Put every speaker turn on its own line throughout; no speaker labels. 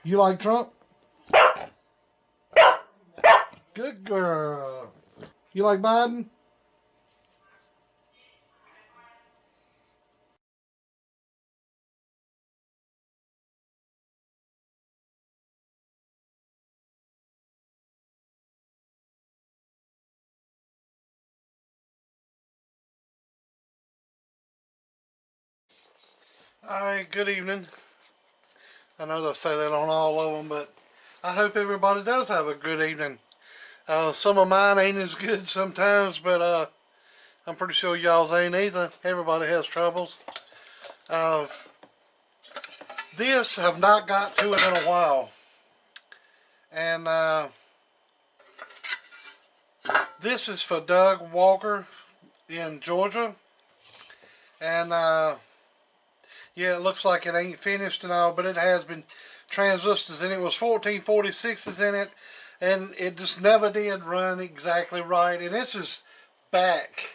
You like Trump? Good girl. You like Biden? Alright, good evening. I know they'll say that on all of them, but I hope everybody does have a good evening. Some of mine ain't as good sometimes, but I'm pretty sure y'all's ain't either. Everybody has troubles. This have not got to it in a while. And this is for Doug Walker in Georgia. And yeah, it looks like it ain't finished and all, but it has been transistors in it. It was 1446s in it, and it just never did run exactly right. And this is back,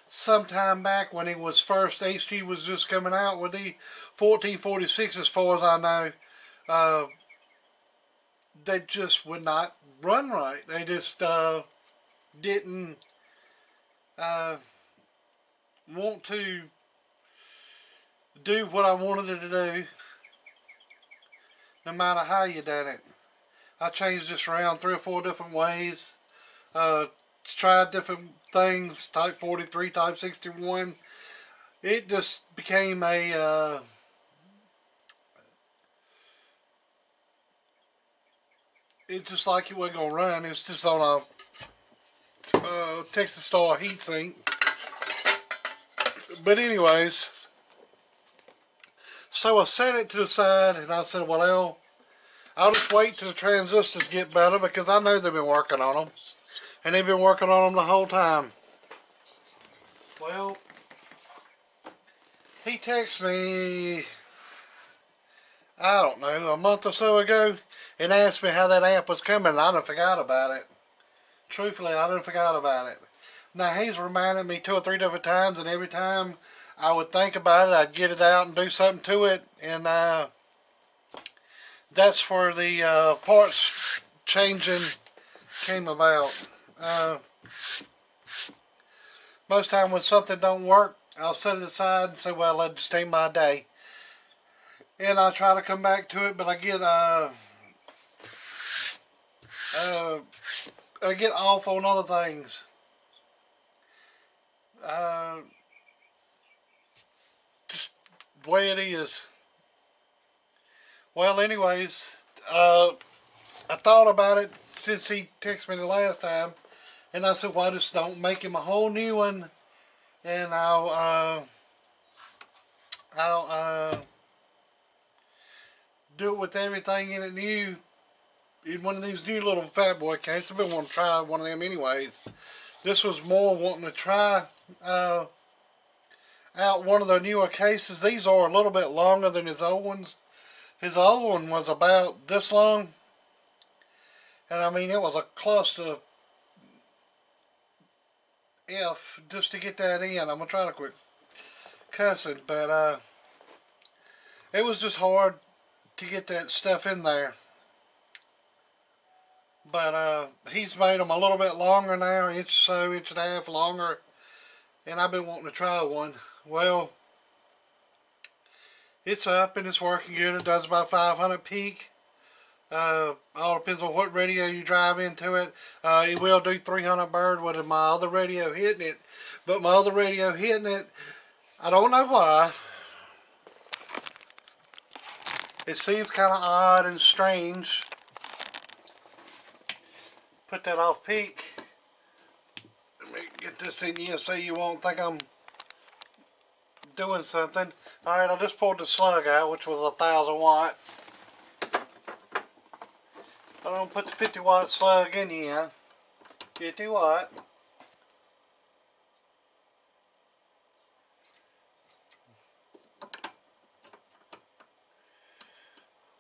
sometime back when it was first, HG was just coming out with the 1446, as far as I know. They just would not run right. They just didn't want to do what I wanted it to do, no matter how you done it. I changed this around 3 or 4 different ways. Tried different things, type 43, type 61. It just became a it's just like it wasn't gonna run. It's just on a Texas Star heatsink. But anyways, so I set it to the side, and I said, well, I'll just wait till the transistors get better, because I know they've been working on them. And they've been working on them the whole time. Well, he texted me, I don't know, a month or so ago, and asked me how that amp was coming, and I done forgot about it. Truthfully, I done forgot about it. Now, he's reminded me 2 or 3 different times, and every time I would think about it, I'd get it out and do something to it, and that's where the parts changing came about. Most time when something don't work, I'll set it aside and say, well, that just ain't my day. And I try to come back to it, but I get off on other things. Just the way it is. Well, anyways, I thought about it since he texted me the last time, and I said, well, I just don't make him a whole new one, and I'll do it with everything in it new, in one of these new little fat boy cases. I've been wanting to try one of them anyways. This was more wanting to try out one of the newer cases. These are a little bit longer than his old ones. His old one was about this long, and I mean, it was a cluster F just to get that in. I'm gonna try to quit cussing, but it was just hard to get that stuff in there. But he's made them a little bit longer now, inch or so, inch and a half longer, and I've been wanting to try one. Well, it's up and it's working good. It does about 500 peak. All depends on what radio you drive into it. It will do 300 bird with my other radio hitting it, but my other radio hitting it, I don't know why. It seems kind of odd and strange. Put that off peak. Let me get this in here so you won't think I'm doing something. Alright, I just pulled the slug out, which was 1,000 watt. I'm going to put the 50 watt slug in here. 50 watt.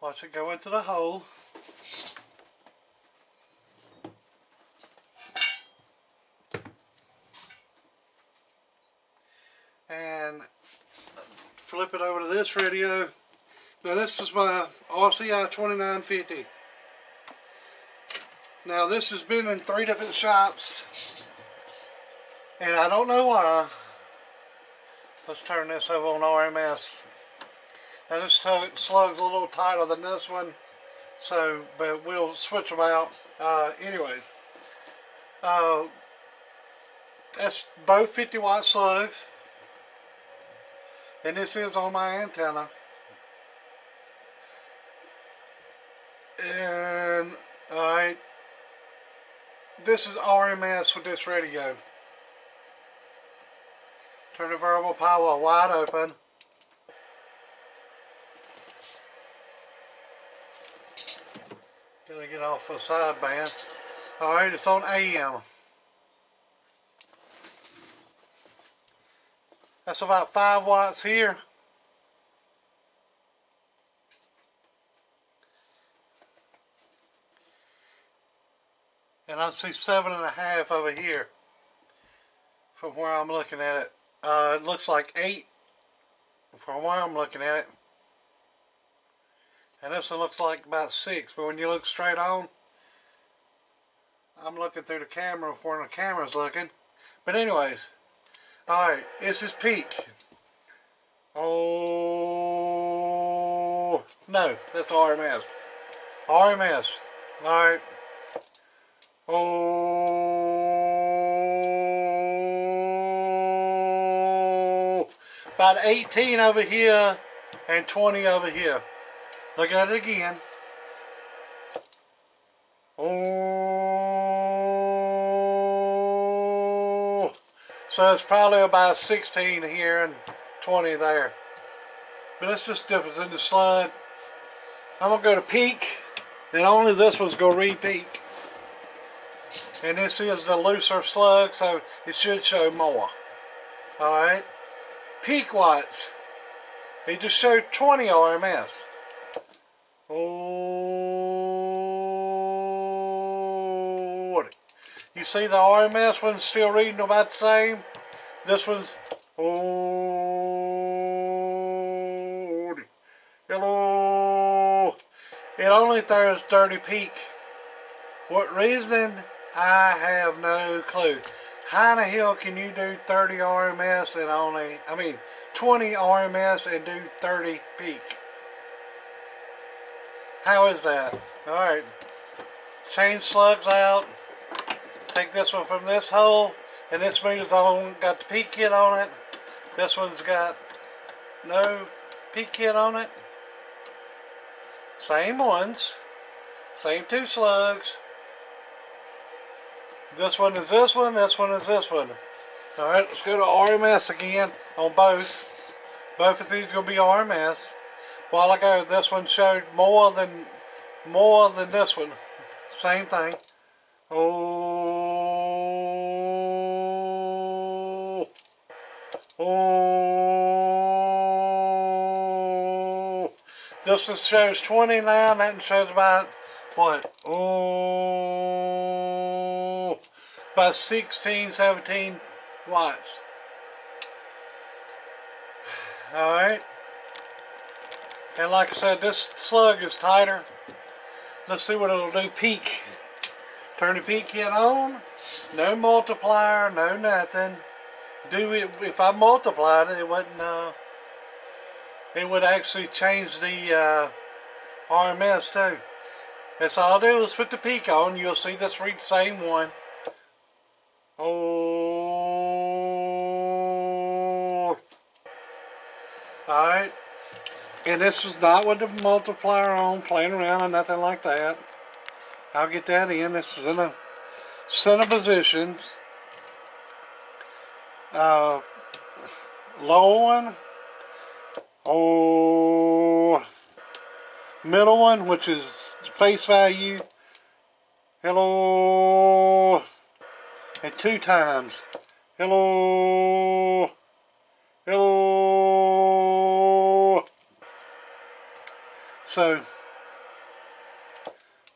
Watch it go into the hole. And flip it over to this radio, Now this is my RCI 2950. Now this has been in 3 different shops, and I don't know why. Let's turn this over on RMS. Now this slug's a little tighter than this one, so but we'll switch them out. Anyways, that's both 50-watt slugs, and this is on my antenna. And alright, this is RMS with this radio. Turn the variable power wide open. Gotta get off the sideband. Alright, it's on AM. That's about 5 watts here. And I see 7.5 over here from where I'm looking at it. It looks like 8 from where I'm looking at it. And this one looks like about 6, but when you look straight on, I'm looking through the camera where the camera's looking. But anyways, alright, this is peak. Oh, no, that's RMS. RMS, alright. Oh, about 18 over here and 20 over here. Look at it again. Oh, so it's probably about 16 here and 20 there. But it's just difference in the slug. I'm gonna go to peak, and only this one's gonna repeak. And this is the looser slug, so it should show more. Alright. Peak watts. He just showed 20 RMS. Oh. You see the RMS one's still reading about the same? This one's. Oh. Hello. It only throws 30 peak. What reason? I have no clue. How in the hell can you do 30 RMS and 20 RMS and do 30 peak? How is that? Alright. Change slugs out. Take this one from this hole. And this meter's got the peak kit on it. This one's got no peak kit on it. Same ones. Same 2 slugs. This one is this one, this one is this one. Alright, let's go to RMS again on both. Both of these are going to be RMS. A while ago, this one showed more than this one. Same thing. Oh. Oh. This one shows 29, that one shows about, what? Oh. About 16, 17 watts. Alright. And like I said, this slug is tighter. Let's see what it'll do peak. Turn the peak kit on. No multiplier, no nothing. If I multiplied it, it wouldn't, it would actually change the RMS too. That's all I'll do is put the peak on. You'll see this read the same one. Oh. Alright. And this is not with the multiplier on, playing around or nothing like that. I'll get that in. This is in a center position. Low one. Oh. Middle one, which is face value. Hello. And 2 times. Hello. Hello. So.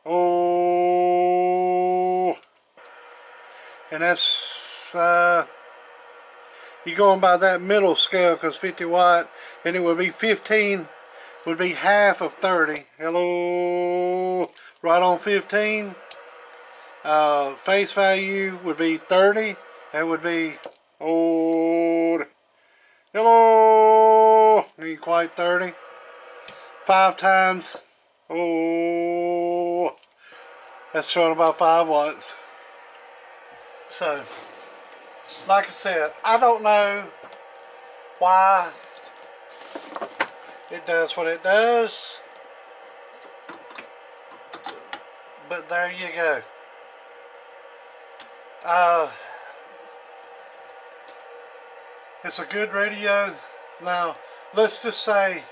Oh. And that's you're going by that middle scale because 50 watt, and it would be 15 would be half of 30. Hello, right on 15. Face value would be 30. That would be, oh, hello, ain't quite 30. 5 times, oh, that's showing about 5 watts. So, like I said, I don't know why it does what it does, but there you go. It's a good radio. Now, let's say,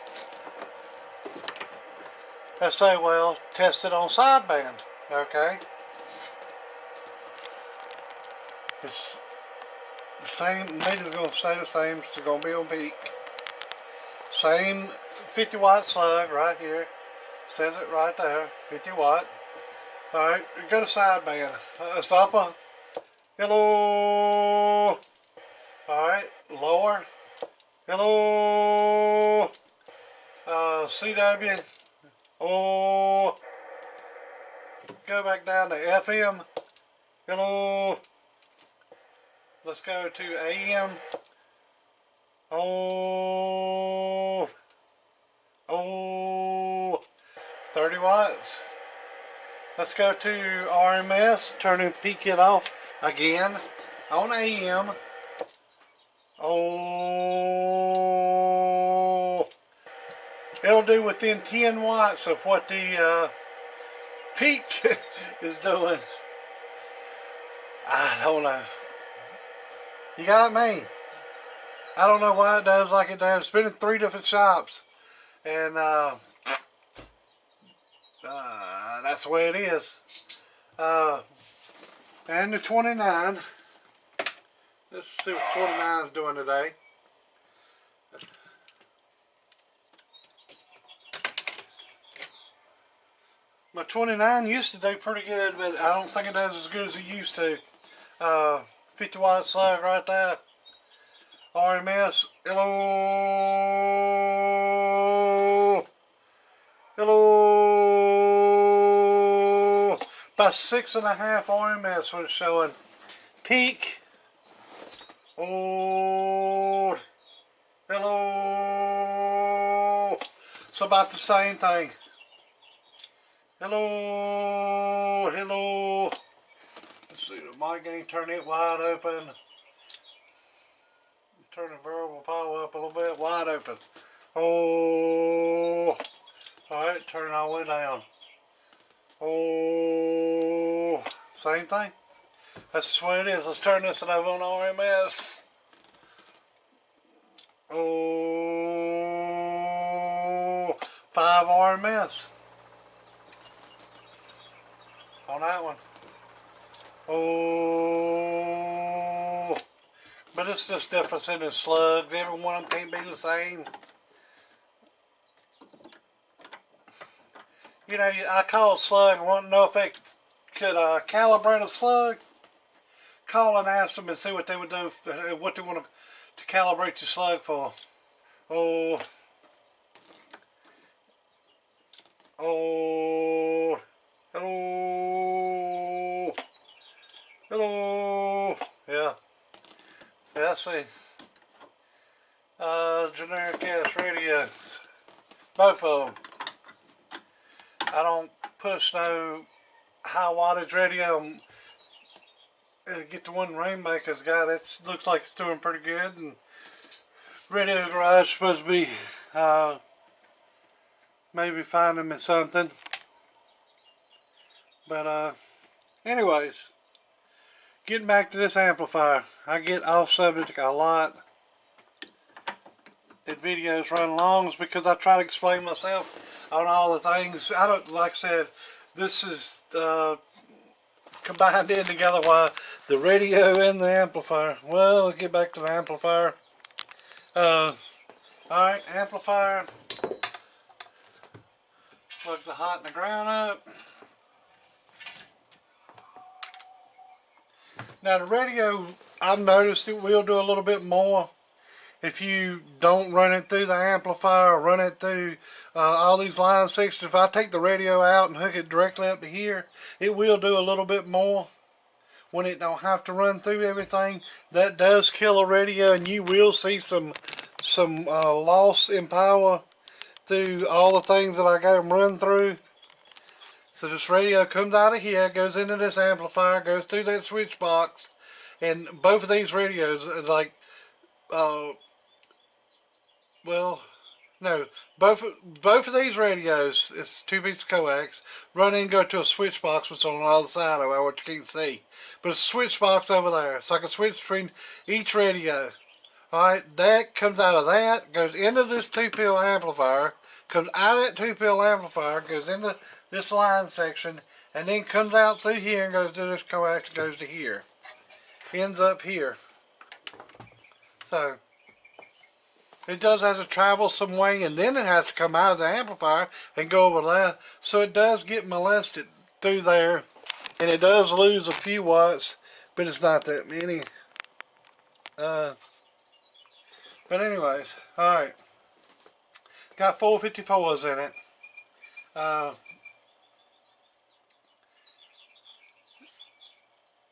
well, test it on sideband, okay? It's the same, the meter's going to stay the same, it's going to be on peak. Same 50 watt slug right here, says it right there, 50 watt. Alright, go to sideband. It's upper. Hello. Alright, lower. Hello. CW. Oh. Go back down to FM. Hello. Let's go to AM. Oh. Oh. 30 watts. Let's go to RMS. Turn and peak it off again on AM. Oh. It'll do within 10 watts of what the peak is doing. I don't know. You got me. I don't know why it does like it does. It's been in 3 different shops, and that's the way it is. And the 29. Let's see what 29 is doing today. My 29 used to do pretty good, but I don't think it does as good as it used to. 50 watt slug right there. RMS. Hello. Hello. About 6.5 RMS what it's showing. Peak. Oh. Hello. It's about the same thing. Hello. Hello. Let's see, the mic ain't turn it wide open. Turn the variable power up a little bit, wide open. Oh. Alright, turn it all the way down. Oh. Same thing. That's just the way it is. Let's turn this over on RMS. Oh. 5 RMS. On that one. Oh. But it's just difference in the slugs. Every one of them can't be the same. You know, I called slug and want to know if they could calibrate a slug. Call and ask them and see what they would do, what they want to calibrate your slug for. Oh. Oh. Hello. Hello. Yeah. Yeah, I see. Generic ass radios. Both of them. I don't push no high wattage radio. Get the one Rainmaker's got. It looks like it's doing pretty good. And Radio Garage is supposed to be maybe finding me something. But anyways, getting back to this amplifier. I get off subject a lot in videos run longs because I try to explain myself on all the things. I don't, like I said, this is combined in together while the radio and the amplifier. Well, let's get back to the amplifier. Alright, amplifier. Plug the hot and the ground up. Now the radio, I've noticed it will do a little bit more if you don't run it through the amplifier or run it through all these line sections, if I take the radio out and hook it directly up to here, it will do a little bit more when it don't have to run through everything. That does kill a radio, and you will see some loss in power through all the things that I got them run through. So this radio comes out of here, goes into this amplifier, goes through that switch box, and both of these radios are like, well, no, both of these radios, it's two pieces of coax, run in and go to a switch box which is on the other side of it, what you can't see. But it's a switch box over there, so I can switch between each radio. Alright, that comes out of that, goes into this 2-pill amplifier, comes out of that 2-pill amplifier, goes into this line section, and then comes out through here and goes to this coax and goes to here. Ends up here. So, it does have to travel some way, and then it has to come out of the amplifier and go over there. So it does get molested through there, and it does lose a few watts, but it's not that many. But anyways, alright. Got 454s in it.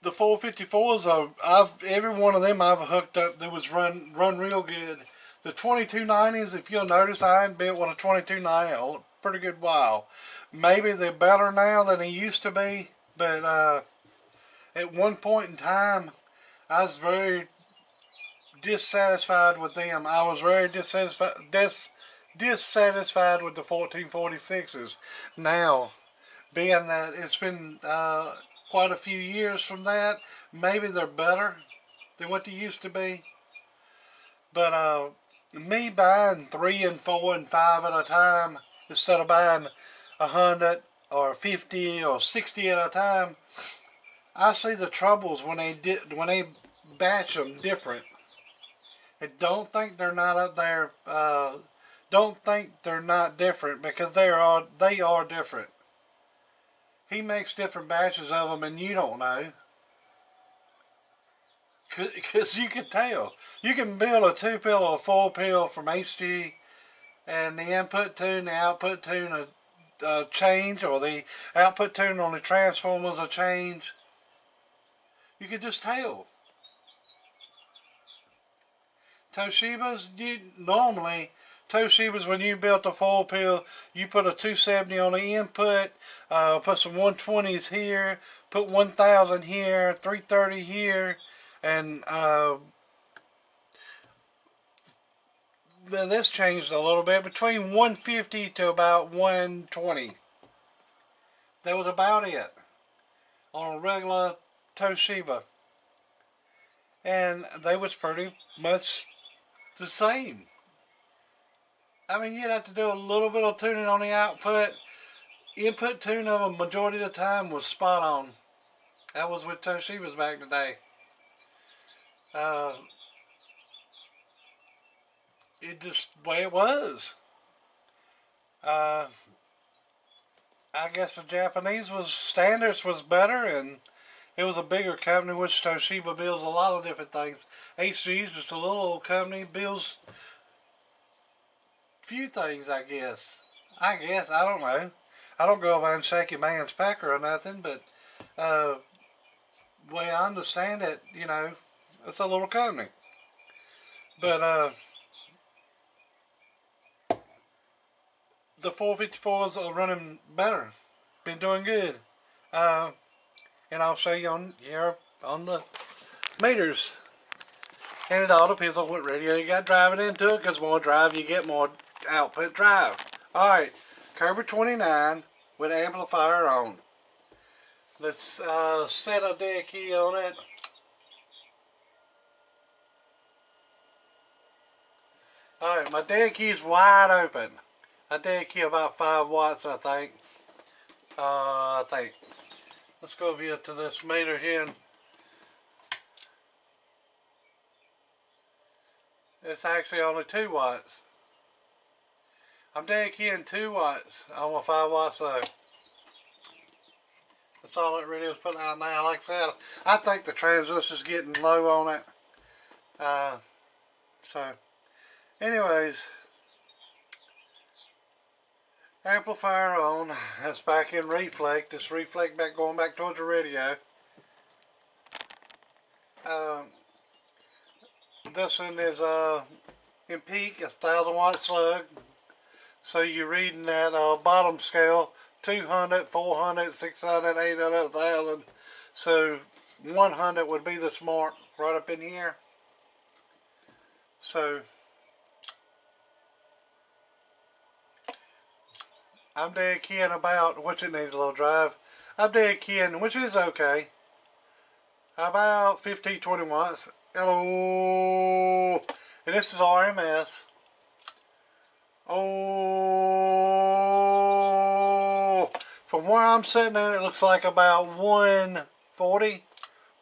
The 454s, every one of them I've hooked up that was run real good. The 2290s, if you'll notice, I haven't built one of 2290 in a pretty good while. Maybe they're better now than they used to be, but at one point in time, I was very dissatisfied with them. I was very dissatisfied with the 1446s. Now, being that it's been quite a few years from that, maybe they're better than what they used to be. But me buying 3 and 4 and 5 at a time instead of buying 100 or 50 or 60 at a time, I see the troubles when they batch them different. And don't think they're not up there. Don't think they're not different, because they are different. He makes different batches of them, and you don't know. Because you can tell. You can build a 2-pill or a 4-pill from HG, and the input tune, the output tune change, or the output tune on the transformers will change. You can just tell. Toshibas, normally, when you built a 4-pill, you put a 270 on the input, put some 120s here, put 1000 here, 330 here, and then this changed a little bit, between 150 to about 120. That was about it on a regular Toshiba. And they was pretty much the same. I mean, you'd have to do a little bit of tuning on the output. Input tune of them majority of the time was spot on. That was with Toshibas back in the day. It just the way it was. I guess the Japanese standards was better, and it was a bigger company, which Toshiba builds a lot of different things. HG's just a little old company, builds few things, I guess. I don't know. I don't go over and shake your man's pecker or nothing, but the way I understand it, it's a little company. But the 454s are running better. Been doing good. And I'll show you on here on the meters. And it all depends on what radio you got driving into it, because more drive you get, more output drive. Alright, Cobra 29 with amplifier on. Let's set a dead key on it. Alright, my dead key is wide open. A dead key about 5 watts, I think. Let's go over here to this meter here. And it's actually only 2 watts. I'm dead keying 2 watts on my 5 watts though. That's all it really is putting out now. Like I said, I think the transistor's getting low on it. So Anyways, amplifier on. That's back in reflect. This reflect back going back towards the radio. This one is in peak, it's 1,000-watt slug. So you're reading that bottom scale, 200, 400, 600, 800, 1,000. So 100 would be the smart right up in here. So I'm dead keying about, which it needs a little drive. I'm dead keying, which is okay. About 15, 20 watts. Hello. And this is RMS. Oh. From where I'm sitting at, it looks like about 140.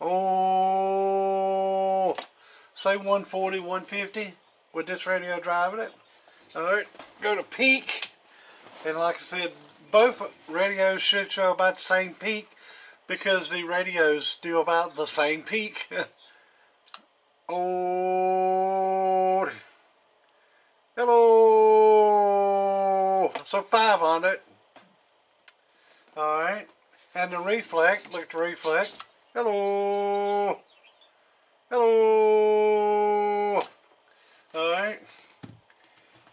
Oh. Say 140, 150 with this radio driving it. Alright, go to peak. And like I said, both radios should show about the same peak because the radios do about the same peak. Oh, hello. So 500. Alright, and the reflect, look at the reflect. Hello. Hello. Alright.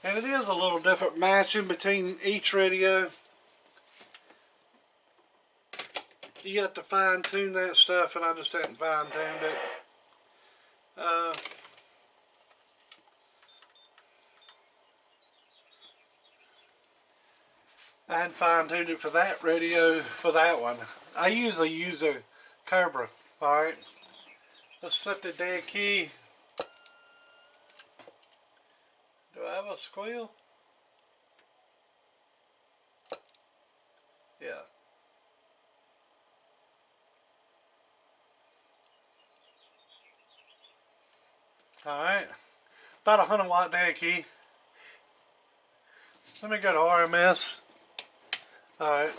And it is a little different matching between each radio. You have to fine tune that stuff, and I just hadn't fine tuned it. I hadn't fine tuned it for that radio, for that one. I usually use a Cobra. Alright. Let's set the dead key. Do I have a squeal? Yeah. Alright. About a 100-watt dead key. Let me go to RMS. Alright.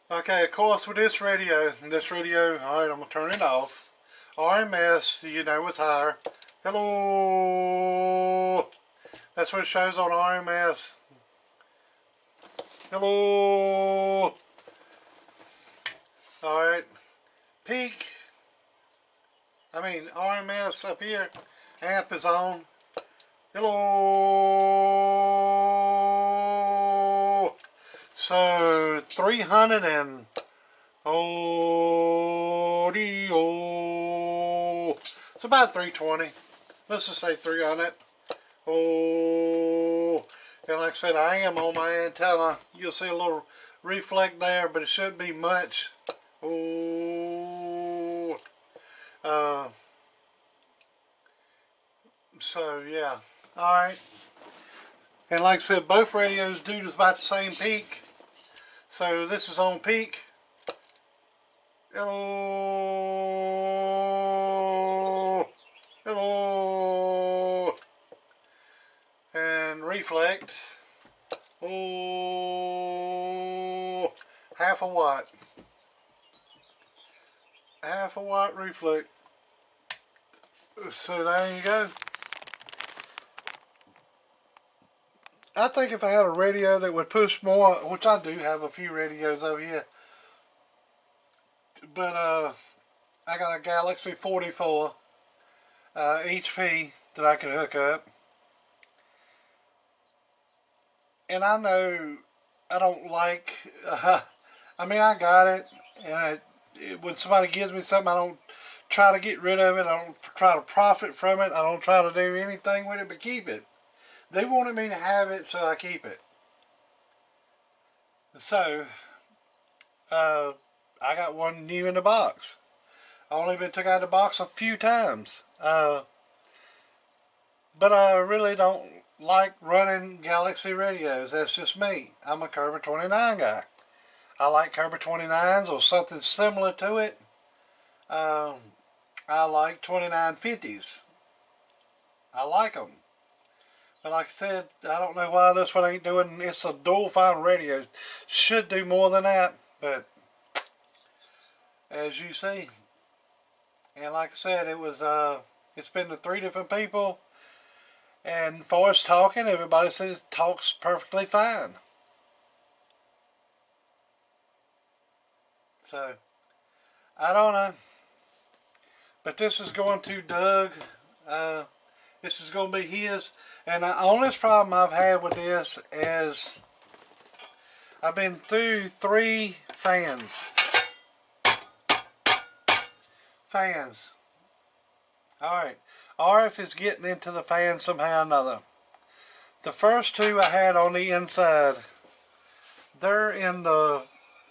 Okay, of course with this radio, alright, I'm going to turn it off. RMS, you know it's higher. Hello. That's what it shows on RMS. Hello. Alright. Peak. RMS up here. Amp is on. Hello. So 300 and it's about 320. Let's just say 300. Oh, and like I said, I am on my antenna. You'll see a little reflect there, but it shouldn't be much. Oh, so yeah, all right. And like I said, both radios do about the same peak. So this is on peak. Hello. Hello. And reflect. Oh, half a watt. Half a watt reflect. So there you go. I think if I had a radio that would push more, which I do have a few radios over here, but I got a Galaxy 44 HP that I could hook up, and I know I don't like. I got it, and when somebody gives me something, I don't try to get rid of it. I don't try to profit from it. I don't try to do anything with it but keep it. They wanted me to have it, so I keep it. So, I got one new in the box. I only been took out of the box a few times. But I really don't like running Galaxy radios. That's just me. I'm a Cobra 29 guy. I like Cobra 29s or something similar to it. I like 2950s. I like them. But like I said, I don't know why this one ain't doing. It's a dual fine radio. Should do more than that, but as you see, and like I said, it was It's been to 3 different people. And for us talking, everybody says it talks perfectly fine. So, I don't know. But this is going to Doug. This is going to be his. And the only problem I've had with this is I've been through 3 fans. Alright. RF is getting into the fan somehow or another. The first 2 I had on the inside, they're in the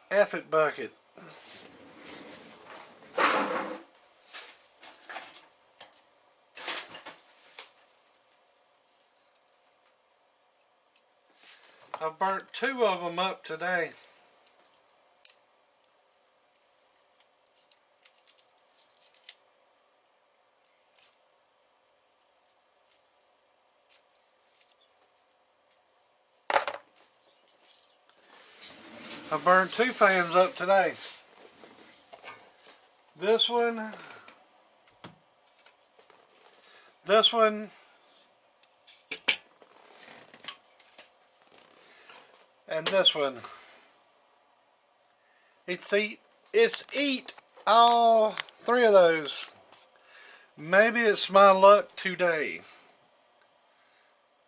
effort bucket. I've burnt 2 of them up today. I burned 2 fans up today. This one, and this one. It's eat all 3 of those. Maybe it's my luck today.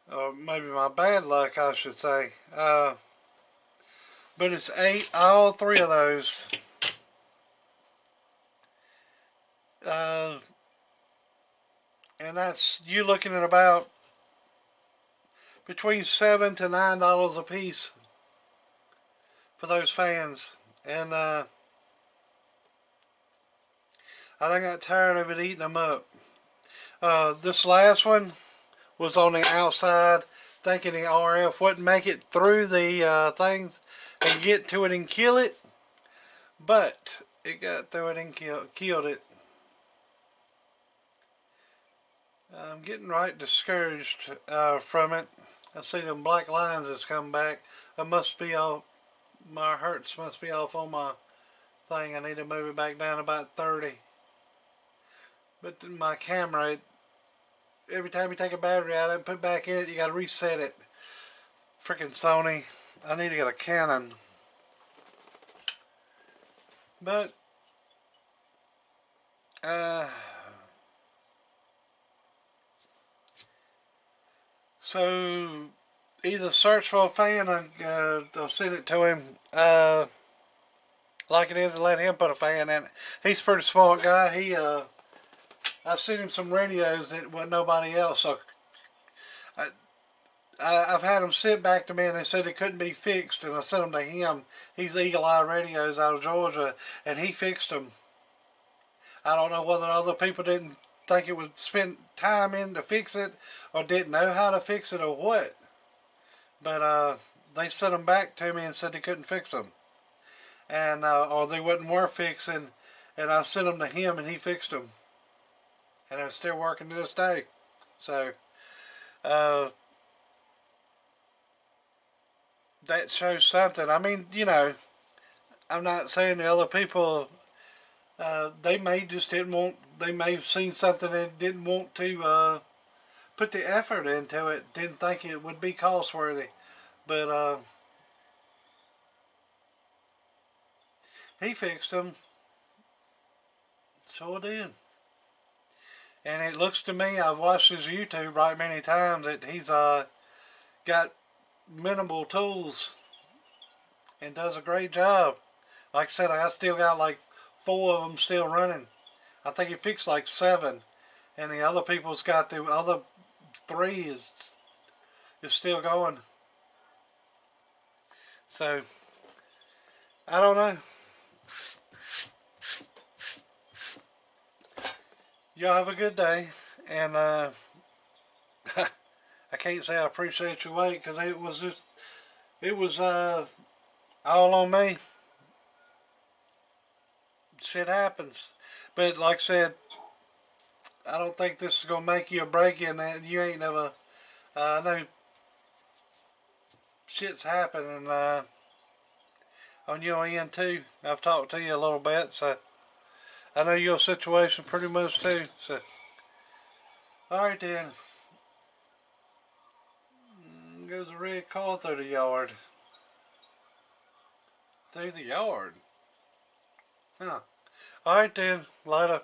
Or maybe my bad luck, I should say. But it's ate all 3 of those. And that's, you looking at about between $7 to $9 a piece for those fans. And I done got tired of it eating them up. This last one was on the outside, thinking the RF wouldn't make it through the thing and get to it and kill it, but it got through it and killed it. I'm getting right discouraged from it. I see them black lines that's come back. I must be off, my hertz must be off on my thing. I need to move it back down about 30. But my camera, every time you take a battery out and put it back in it, you got to reset it. Freaking Sony. I need to get a Canon. But so either search for a fan or I'll send it to him like it is and let him put a fan in it. He's a pretty smart guy. I sent him some radios that wasn't nobody else. So I've had them sent back to me and they said they couldn't be fixed, and I sent them to him. He's EagleEye Radios out of Georgia, and he fixed them. I don't know whether other people didn't think it would spend time in to fix it, or didn't know how to fix it, or what. But they sent them back to me and said they couldn't fix them, and or they wasn't worth fixing. And I sent them to him and he fixed them, and they're still working to this day. So that shows something. I mean, you know, I'm not saying the other people, they may just didn't want, they may have seen something and didn't want to put the effort into it, didn't think it would be cost worthy. But he fixed them. So did. And it looks to me, I've watched his YouTube right many times, that he's got minimal tools and does a great job. Like I said, I still got like 4 of them still running. I think he fixed like 7, and the other people's got the other 3 is still going. So I don't know. Y'all have a good day, and I can't say I appreciate your wait, because it was all on me. Shit happens. But like I said, I don't think this is going to make you a break in that. You ain't never, I know shit's happening on your end too. I've talked to you a little bit, so I know your situation pretty much too. So Alright then. Goes a red car through the yard. Through the yard. Huh. Alright then. Later.